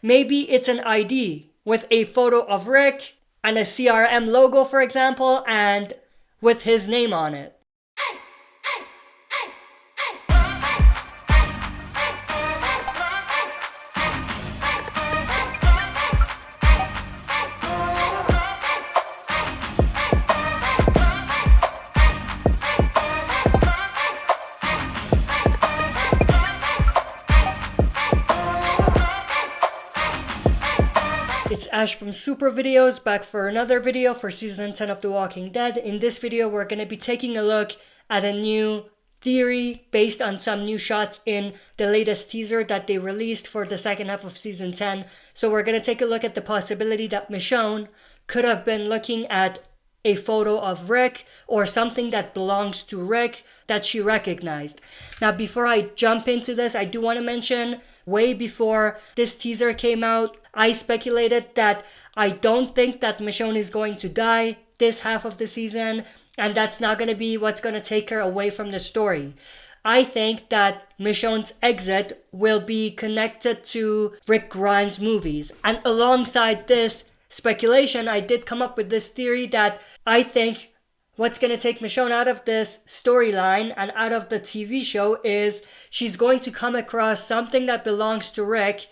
maybe it's an ID with a photo of Rick and a CRM logo, for example, and with his name on it. It's Ash from Super Videos, back for another video for Season 10 of The Walking Dead. In this video, we're going to be taking a look at a new theory based on some new shots in the latest teaser that they released for the second half of Season 10. So we're going to take a look at the possibility that Michonne could have been looking at a photo of Rick or something that belongs to Rick that she recognized. Now, before I jump into this, I do want to mention, way before this teaser came out, I speculated that I don't think that Michonne is going to die this half of the season, and that's not going to be what's going to take her away from the story. I think that Michonne's exit will be connected to Rick Grimes' movies. And alongside this speculation, I did come up with this theory that I think what's going to take Michonne out of this storyline and out of the TV show is she's going to come across something that belongs to Rick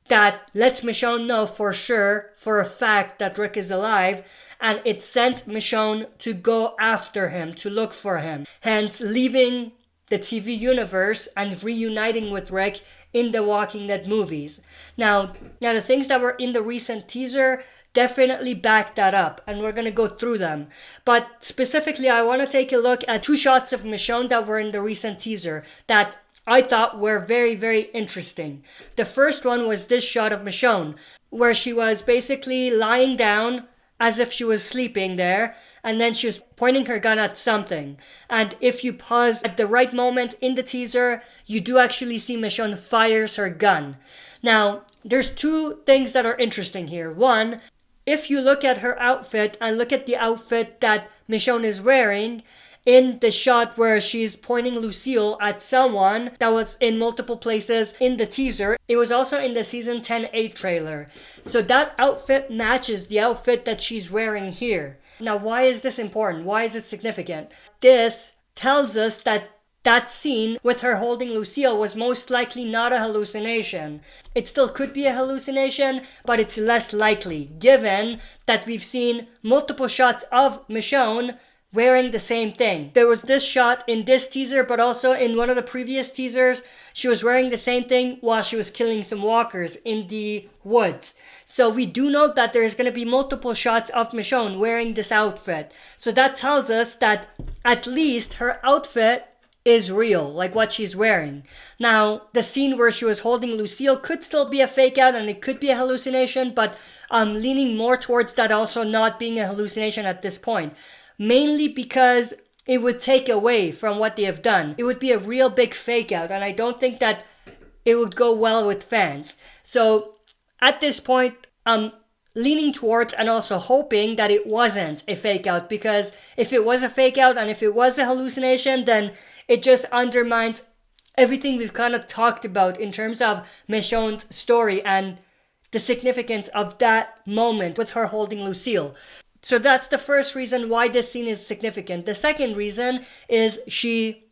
that lets Michonne know for sure, for a fact, that Rick is alive, and it sends Michonne to go after him, to look for him, hence leaving the TV universe and reuniting with Rick in the Walking Dead movies. Now the things that were in the recent teaser definitely back that up, and we're going to go through them. But specifically, I want to take a look at two shots of Michonne that were in the recent teaser that I thought were very, very interesting. The first one was this shot of Michonne, where she was basically lying down as if she was sleeping there, and then she was pointing her gun at something. And if you pause at the right moment in the teaser, you do actually see Michonne fires her gun. Now, there's two things that are interesting here. One, if you look at her outfit and look at the outfit that Michonne is wearing, in the shot where she's pointing Lucille at someone that was in multiple places in the teaser, it was also in the Season 10 trailer. So that outfit matches the outfit that she's wearing here. Now, why is this important? Why is it significant? This tells us that that scene with her holding Lucille was most likely not a hallucination. It still could be a hallucination, but it's less likely, given that we've seen multiple shots of Michonne wearing the same thing. There was this shot in this teaser, but also in one of the previous teasers, she was wearing the same thing while she was killing some walkers in the woods. So we do know that there's going to be multiple shots of Michonne wearing this outfit. So that tells us that at least her outfit is real, like what she's wearing. Now, the scene where she was holding Lucille could still be a fake out and it could be a hallucination, but I'm leaning more towards that also not being a hallucination at this point. Mainly because it would take away from what they have done. It would be a real big fake out, and I don't think that it would go well with fans. So at this point, I'm leaning towards and also hoping that it wasn't a fake out, because if it was a fake out and if it was a hallucination, then it just undermines everything we've kind of talked about in terms of Michonne's story and the significance of that moment with her holding Lucille. So that's the first reason why this scene is significant. The second reason is she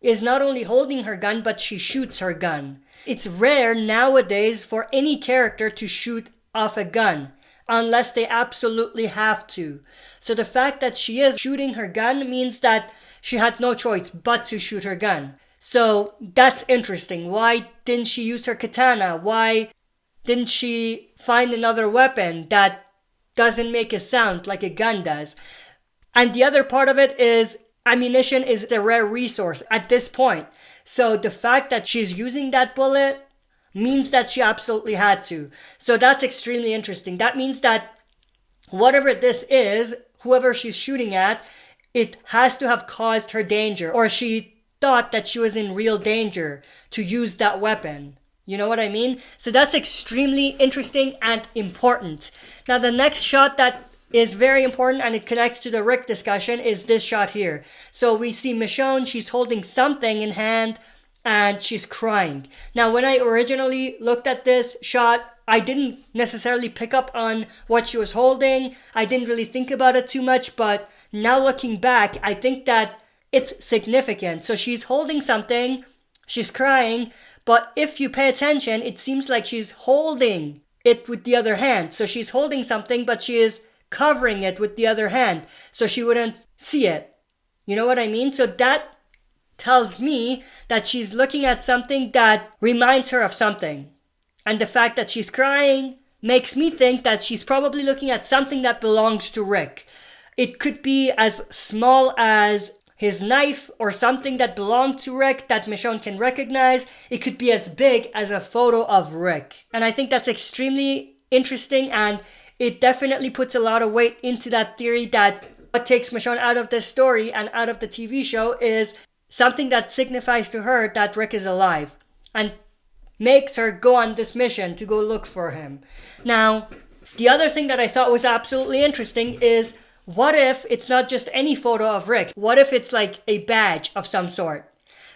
is not only holding her gun, but she shoots her gun. It's rare nowadays for any character to shoot off a gun, unless they absolutely have to. So the fact that she is shooting her gun means that she had no choice but to shoot her gun. So that's interesting. Why didn't she use her katana? Why didn't she find another weapon that doesn't make a sound like a gun does? And the other part of it is ammunition is a rare resource at this point. So the fact that she's using that bullet means that she absolutely had to. So that's extremely interesting. That means that whatever this is, whoever she's shooting at, it has to have caused her danger, or she thought that she was in real danger to use that weapon. You know what I mean? So that's extremely interesting and important. Now, the next shot that is very important and it connects to the Rick discussion is this shot here. So we see Michonne, she's holding something in hand and she's crying. Now, when I originally looked at this shot, I didn't necessarily pick up on what she was holding. I didn't really think about it too much, but now looking back, I think that it's significant. So she's holding something, she's crying, but if you pay attention, it seems like she's holding it with the other hand. So she's holding something, but she is covering it with the other hand, so she wouldn't see it. You know what I mean? So that tells me that she's looking at something that reminds her of something. And the fact that she's crying makes me think that she's probably looking at something that belongs to Rick. It could be as small as his knife or something that belonged to Rick that Michonne can recognize. It could be as big as a photo of Rick. And I think that's extremely interesting, and it definitely puts a lot of weight into that theory that what takes Michonne out of this story and out of the TV show is something that signifies to her that Rick is alive and makes her go on this mission to go look for him. Now, the other thing that I thought was absolutely interesting is, what if it's not just any photo of Rick? What if it's like a badge of some sort?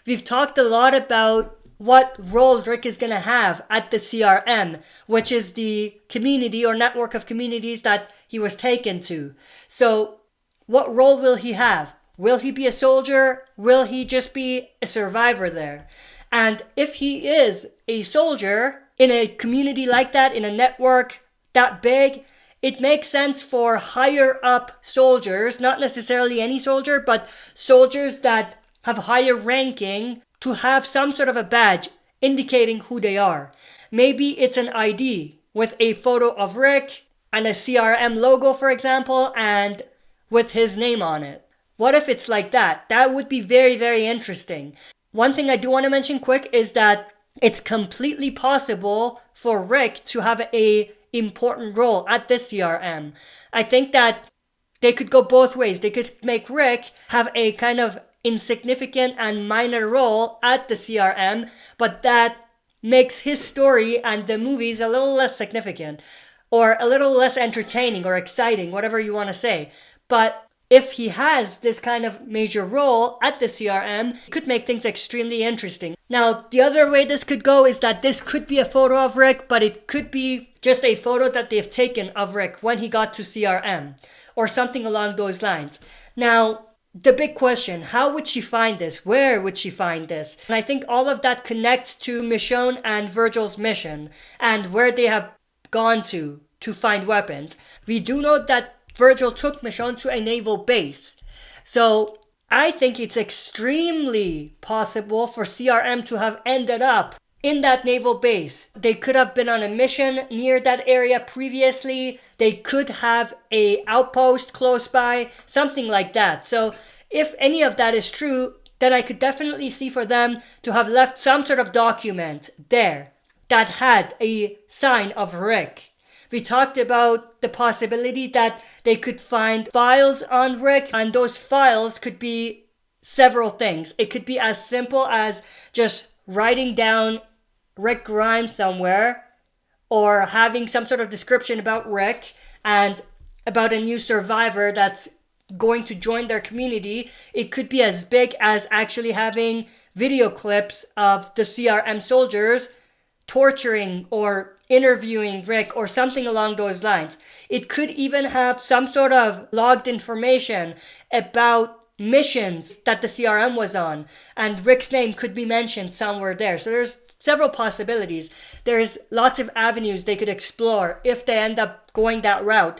We've talked a lot about what role Rick is going to have at the CRM, which is the community or network of communities that he was taken to. So what role will he have? Will he be a soldier? Will he just be a survivor there? And if he is a soldier in a community like that, in a network that big, it makes sense for higher up soldiers, not necessarily any soldier, but soldiers that have higher ranking, to have some sort of a badge indicating who they are. Maybe it's an ID with a photo of Rick and a CRM logo, for example, and with his name on it. What if it's like that? That would be very, very interesting. One thing I do want to mention quick is that it's completely possible for Rick to have a important role at the CRM. I think that they could go both ways. They could make Rick have a kind of insignificant and minor role at the CRM, but that makes his story and the movies a little less significant or a little less entertaining or exciting, whatever you want to say. But if he has this kind of major role at the CRM, it could make things extremely interesting. Now, the other way this could go is that this could be a photo of Rick, but it could be just a photo that they've taken of Rick when he got to CRM or something along those lines. Now, the big question, how would she find this? Where would she find this? And I think all of that connects to Michonne and Virgil's mission and where they have gone to find weapons. We do know that Virgil took Michonne to a naval base. So I think it's extremely possible for CRM to have ended up in that naval base. They could have been on a mission near that area previously. They could have a outpost close by, something like that. So if any of that is true, then I could definitely see for them to have left some sort of document there that had a sign of Rick. We talked about the possibility that they could find files on Rick, and those files could be several things. It could be as simple as just writing down Rick Grimes somewhere, or having some sort of description about Rick and about a new survivor that's going to join their community. It could be as big as actually having video clips of the CRM soldiers torturing or interviewing Rick or something along those lines. It could even have some sort of logged information about missions that the CRM was on, and Rick's name could be mentioned somewhere there. So there's several possibilities. There's lots of avenues they could explore if they end up going that route.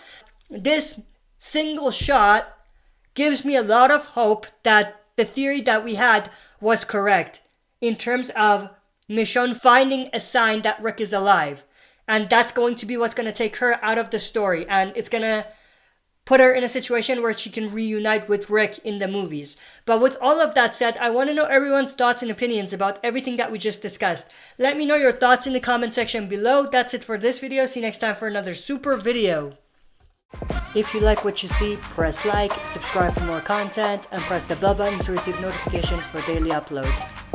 This single shot gives me a lot of hope that the theory that we had was correct in terms of Michonne finding a sign that Rick is alive. And that's going to be what's going to take her out of the story. And it's going to put her in a situation where she can reunite with Rick in the movies. But with all of that said, I want to know everyone's thoughts and opinions about everything that we just discussed. Let me know your thoughts in the comment section below. That's it for this video. See you next time for another super video. If you like what you see, press like, subscribe for more content, and press the bell button to receive notifications for daily uploads.